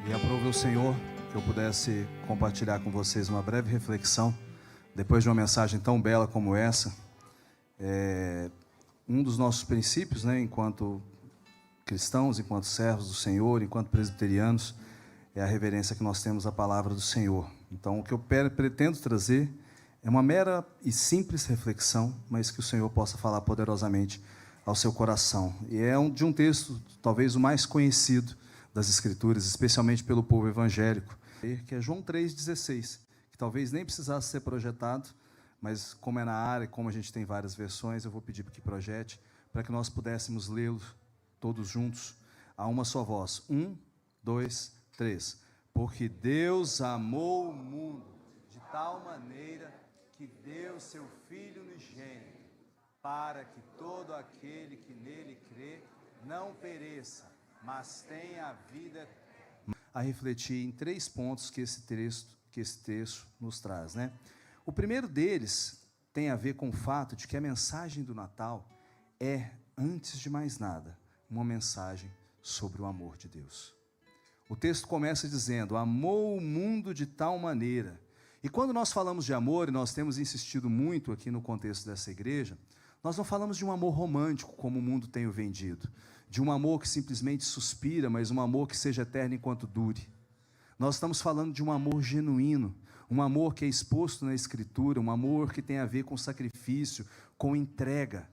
E aprove o Senhor que eu pudesse compartilhar com vocês uma breve reflexão, depois de uma mensagem tão bela como essa. Um dos nossos princípios, enquanto cristãos, enquanto servos do Senhor, enquanto presbiterianos, é a reverência que nós temos à palavra do Senhor. Então, o que eu pretendo trazer é uma mera e simples reflexão, mas que o Senhor possa falar poderosamente ao seu coração. E é de um texto, talvez o mais conhecido das Escrituras, especialmente pelo povo evangélico, que é João 3,16, que talvez nem precisasse ser projetado, mas como é na área, como a gente tem várias versões, eu vou pedir que projete, para que nós pudéssemos lê-lo todos juntos, a uma só voz. 1, 2, 3. Porque Deus amou o mundo de tal maneira que deu seu Filho unigênito, para que todo aquele que nele crê não pereça, mas tenha a vida. A refletir em 3 pontos que esse texto nos traz, O primeiro deles tem a ver com o fato de que a mensagem do Natal é, antes de mais nada, uma mensagem sobre o amor de Deus. O texto começa dizendo: amou o mundo de tal maneira. E quando nós falamos de amor, e nós temos insistido muito aqui no contexto dessa igreja, nós não falamos de um amor romântico, como o mundo tem o vendido, de um amor que simplesmente suspira, mas um amor que seja eterno enquanto dure. Nós estamos falando de um amor genuíno, um amor que é exposto na Escritura, um amor que tem a ver com sacrifício, com entrega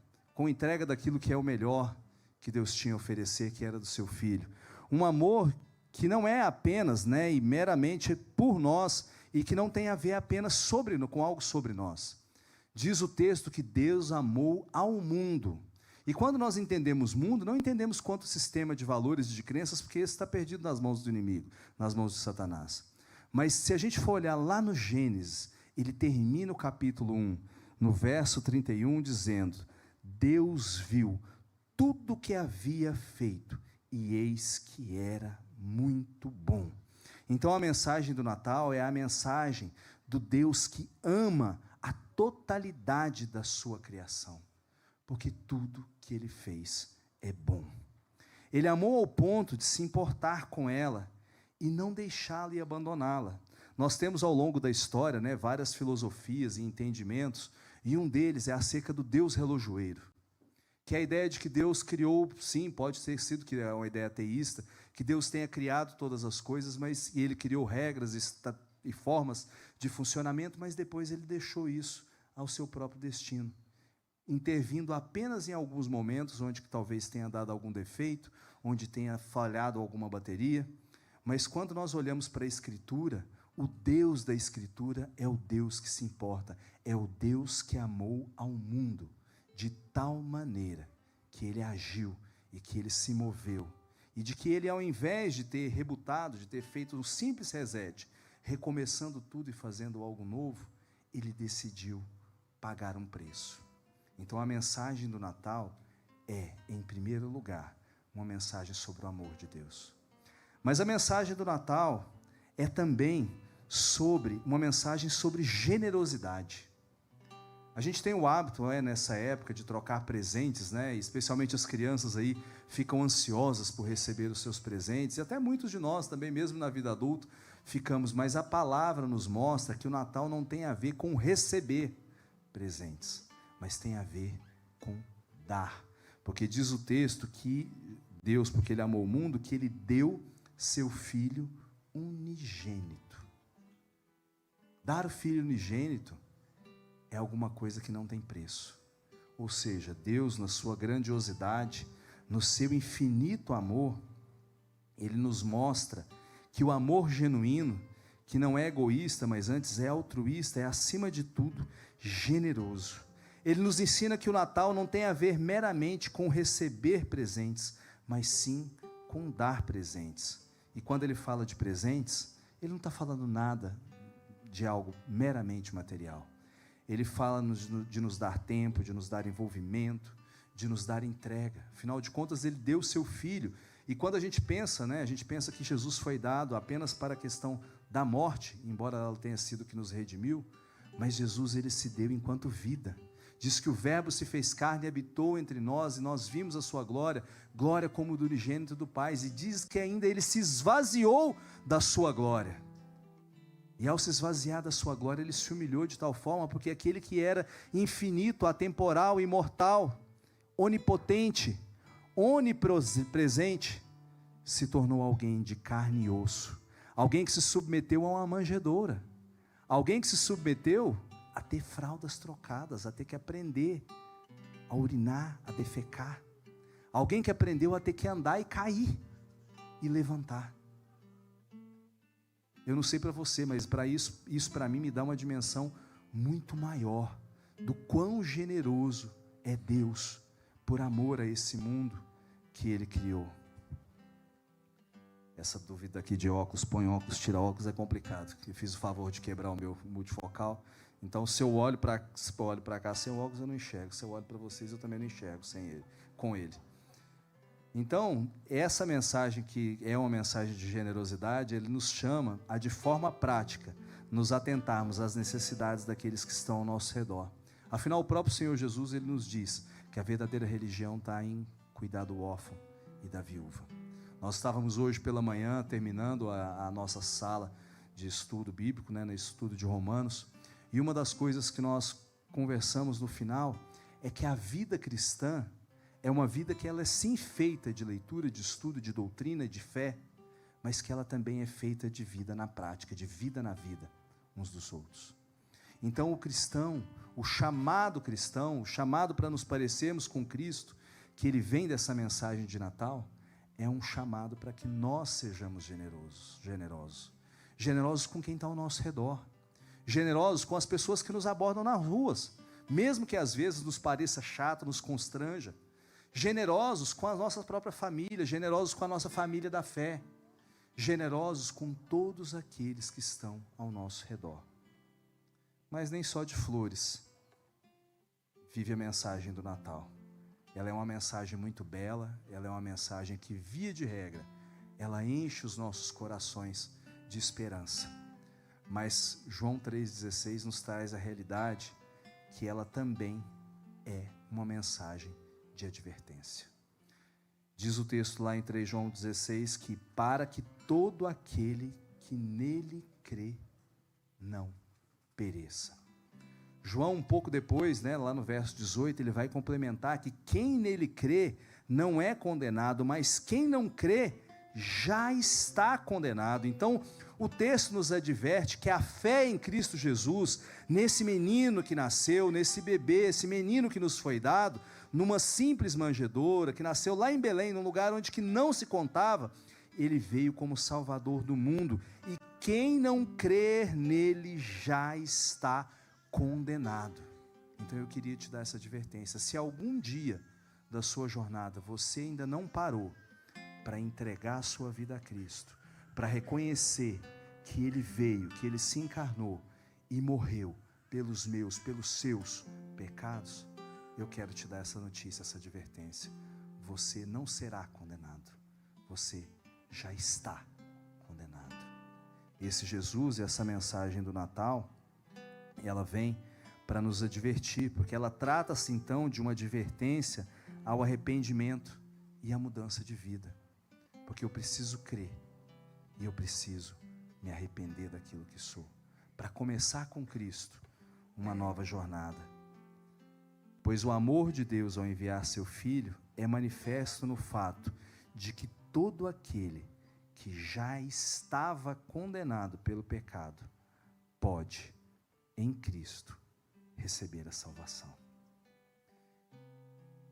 daquilo que é o melhor que Deus tinha a oferecer, que era do seu Filho. Um amor que não é apenas, e meramente por nós, e que não tem a ver apenas com algo sobre nós. Diz o texto que Deus amou ao mundo. E quando nós entendemos mundo, não entendemos quanto sistema de valores e de crenças, porque esse está perdido nas mãos do inimigo, nas mãos de Satanás. Mas se a gente for olhar lá no Gênesis, ele termina o capítulo 1, no verso 31, dizendo: Deus viu tudo o que havia feito, e eis que era muito bom. Então a mensagem do Natal é a mensagem do Deus que ama a totalidade da sua criação, porque tudo que ele fez é bom. Ele amou ao ponto de se importar com ela e não deixá-la e abandoná-la. Nós temos ao longo da história, várias filosofias e entendimentos, e um deles é acerca do Deus relojoeiro, que é a ideia de que Deus criou, sim, pode ter sido que é uma ideia ateísta, que Deus tenha criado todas as coisas, mas ele criou regras e formas de funcionamento, mas depois ele deixou isso ao seu próprio destino, intervindo apenas em alguns momentos onde que talvez tenha dado algum defeito, onde tenha falhado alguma bateria. Mas quando nós olhamos para a Escritura, o Deus da Escritura é o Deus que se importa, é o Deus que amou ao mundo de tal maneira que ele agiu e que ele se moveu, e de que ele, ao invés de ter rebutado, de ter feito um simples reset, recomeçando tudo e fazendo algo novo, ele decidiu pagar um preço. Então a mensagem do Natal é, em primeiro lugar, uma mensagem sobre o amor de Deus. Mas a mensagem do Natal é também uma mensagem sobre generosidade. A gente tem o hábito, nessa época, de trocar presentes, especialmente as crianças aí ficam ansiosas por receber os seus presentes, e até muitos de nós também, mesmo na vida adulta, ficamos, mas a palavra nos mostra que o Natal não tem a ver com receber presentes, mas tem a ver com dar, porque diz o texto que Deus, porque ele amou o mundo, que ele deu seu Filho unigênito. Dar o Filho unigênito é alguma coisa que não tem preço. Ou seja, Deus, na sua grandiosidade, no seu infinito amor, ele nos mostra que o amor genuíno, que não é egoísta, mas antes é altruísta, é acima de tudo generoso. Ele nos ensina que o Natal não tem a ver meramente com receber presentes, mas sim com dar presentes. E quando ele fala de presentes, ele não está falando nada de algo meramente material. Ele fala de nos dar tempo, de nos dar envolvimento, de nos dar entrega. Afinal de contas, ele deu o seu Filho. E quando a gente pensa, a gente pensa que Jesus foi dado apenas para a questão da morte, embora ela tenha sido que nos redimiu, mas Jesus, ele se deu enquanto vida. Diz que o Verbo se fez carne e habitou entre nós, e nós vimos a sua glória, glória como do unigênito do Pai. E diz que ainda ele se esvaziou da sua glória. E ao se esvaziar da sua glória, ele se humilhou de tal forma, porque aquele que era infinito, atemporal, imortal, onipotente, onipresente, se tornou alguém de carne e osso. Alguém que se submeteu a uma manjedoura. Alguém que se submeteu a ter fraldas trocadas, a ter que aprender a urinar, a defecar. Alguém que aprendeu a ter que andar e cair e levantar. Eu não sei para você, mas para isso para mim me dá uma dimensão muito maior do quão generoso é Deus por amor a esse mundo que Ele criou. Essa dúvida aqui de óculos, põe óculos, tira óculos, é complicado. Eu fiz o favor de quebrar o meu multifocal. Então, se eu olho para cá sem o óculos, eu não enxergo. Se eu olho para vocês, eu também não enxergo com ele. Então, essa mensagem, que é uma mensagem de generosidade, ele nos chama a, de forma prática, nos atentarmos às necessidades daqueles que estão ao nosso redor. Afinal, o próprio Senhor Jesus, ele nos diz que a verdadeira religião está em cuidar do órfão e da viúva. Nós estávamos hoje pela manhã terminando a nossa sala de estudo bíblico, no estudo de Romanos, e uma das coisas que nós conversamos no final é que a vida cristã é uma vida que ela é sim feita de leitura, de estudo, de doutrina, de fé, mas que ela também é feita de vida na prática, de vida na vida uns dos outros. Então o cristão, o chamado para nos parecermos com Cristo, que ele vem dessa mensagem de Natal, é um chamado para que nós sejamos generosos com quem está ao nosso redor, generosos com as pessoas que nos abordam nas ruas, mesmo que às vezes nos pareça chato, nos constranja, generosos com a nossa própria família, generosos com a nossa família da fé, generosos com todos aqueles que estão ao nosso redor. Mas nem só de flores vive a mensagem do Natal. Ela é uma mensagem muito bela, ela é uma mensagem que, via de regra, ela enche os nossos corações de esperança. Mas João 3,16 nos traz a realidade que ela também é uma mensagem de advertência. Diz o texto lá em 3 João 16 que para que todo aquele que nele crê não pereça. João, um pouco depois, lá no verso 18, ele vai complementar que quem nele crê não é condenado, mas quem não crê já está condenado. Então, o texto nos adverte que a fé em Cristo Jesus, nesse menino que nasceu, nesse bebê, esse menino que nos foi dado, numa simples manjedoura, que nasceu lá em Belém, num lugar onde que não se contava, ele veio como Salvador do mundo, e quem não crer nele já está condenado. Então eu queria te dar essa advertência. Se algum dia da sua jornada você ainda não parou para entregar a sua vida a Cristo, para reconhecer que Ele veio, que Ele se encarnou e morreu pelos seus pecados, eu quero te dar essa notícia, essa advertência. Você não será condenado, você já está condenado. Esse Jesus e essa mensagem do Natal, ela vem para nos advertir, porque ela trata-se então de uma advertência ao arrependimento e à mudança de vida, porque eu preciso crer e eu preciso me arrepender daquilo que sou, para começar com Cristo uma nova jornada. Pois o amor de Deus ao enviar seu Filho é manifesto no fato de que todo aquele que já estava condenado pelo pecado pode, em Cristo, receber a salvação.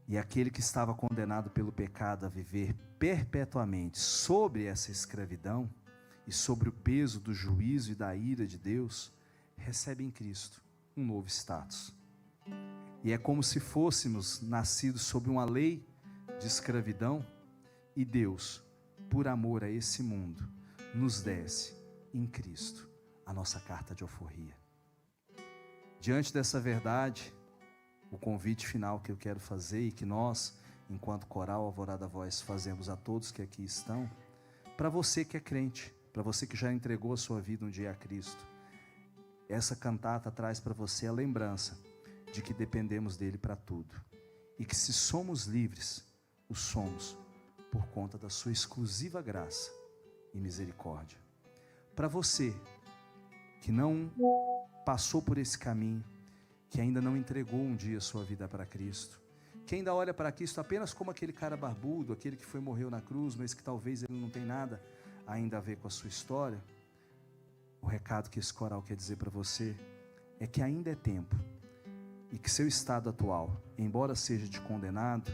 E aquele que estava condenado pelo pecado a viver perpetuamente sobre essa escravidão e sobre o peso do juízo e da ira de Deus, recebe em Cristo um novo status. E é como se fôssemos nascidos sob uma lei de escravidão e Deus, por amor a esse mundo, nos desse em Cristo a nossa carta de alforria. Diante dessa verdade, o convite final que eu quero fazer e que nós, enquanto coral Alvorada Voz, fazemos a todos que aqui estão, para você que é crente, para você que já entregou a sua vida um dia a Cristo, essa cantata traz para você a lembrança de que dependemos dele para tudo. E que se somos livres, o somos por conta da sua exclusiva graça e misericórdia. Para você que não passou por esse caminho, que ainda não entregou um dia a sua vida para Cristo, que ainda olha para Cristo apenas como aquele cara barbudo, aquele que morreu na cruz, mas que talvez ele não tem nada ainda a ver com a sua história, o recado que esse coral quer dizer para você é que ainda é tempo, e que seu estado atual, embora seja de condenado,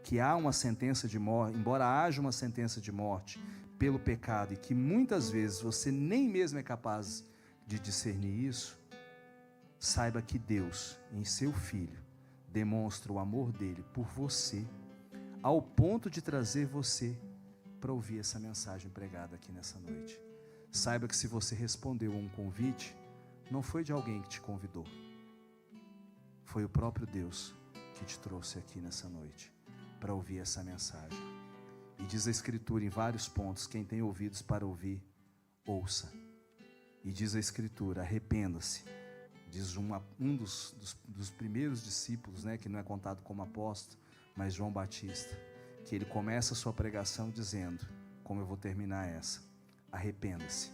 que há uma sentença de morte, embora haja uma sentença de morte pelo pecado, e que muitas vezes você nem mesmo é capaz de discernir isso, saiba que Deus, em seu Filho, demonstra o amor dele por você, ao ponto de trazer você para ouvir essa mensagem pregada aqui nessa noite. Saiba que se você respondeu a um convite, não foi de alguém que te convidou, foi o próprio Deus que te trouxe aqui nessa noite para ouvir essa mensagem. E diz a Escritura em vários pontos: quem tem ouvidos para ouvir, ouça. E diz a Escritura: arrependa-se. Diz um dos primeiros discípulos, que não é contado como apóstolo, mas João Batista, que ele começa a sua pregação dizendo, como eu vou terminar essa: arrependa-se,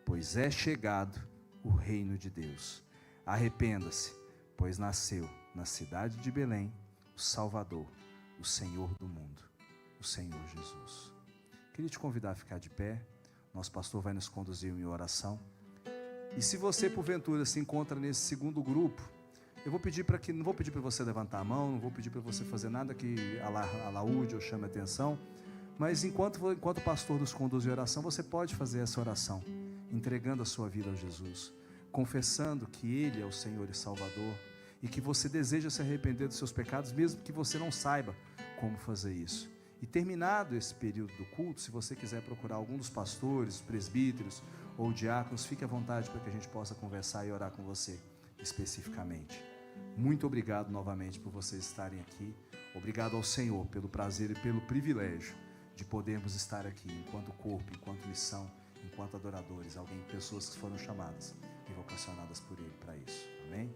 pois é chegado o reino de Deus. Arrependa-se, pois nasceu na cidade de Belém o Salvador, o Senhor do mundo, o Senhor Jesus. Queria te convidar a ficar de pé. Nosso pastor vai nos conduzir em oração. E se você porventura se encontra nesse segundo grupo, eu vou pedir não vou pedir para você levantar a mão, não vou pedir para você fazer nada que alaúde ou chame a atenção, mas enquanto o pastor nos conduz em oração, você pode fazer essa oração, entregando a sua vida a Jesus, confessando que Ele é o Senhor e Salvador, e que você deseja se arrepender dos seus pecados, mesmo que você não saiba como fazer isso. E terminado esse período do culto, se você quiser procurar algum dos pastores, presbíteros ou diáconos, fique à vontade para que a gente possa conversar e orar com você especificamente. Muito obrigado novamente por vocês estarem aqui. Obrigado ao Senhor pelo prazer e pelo privilégio de podermos estar aqui enquanto corpo, enquanto missão, enquanto adoradores, pessoas que foram chamadas e vocacionadas por Ele para isso. Amém?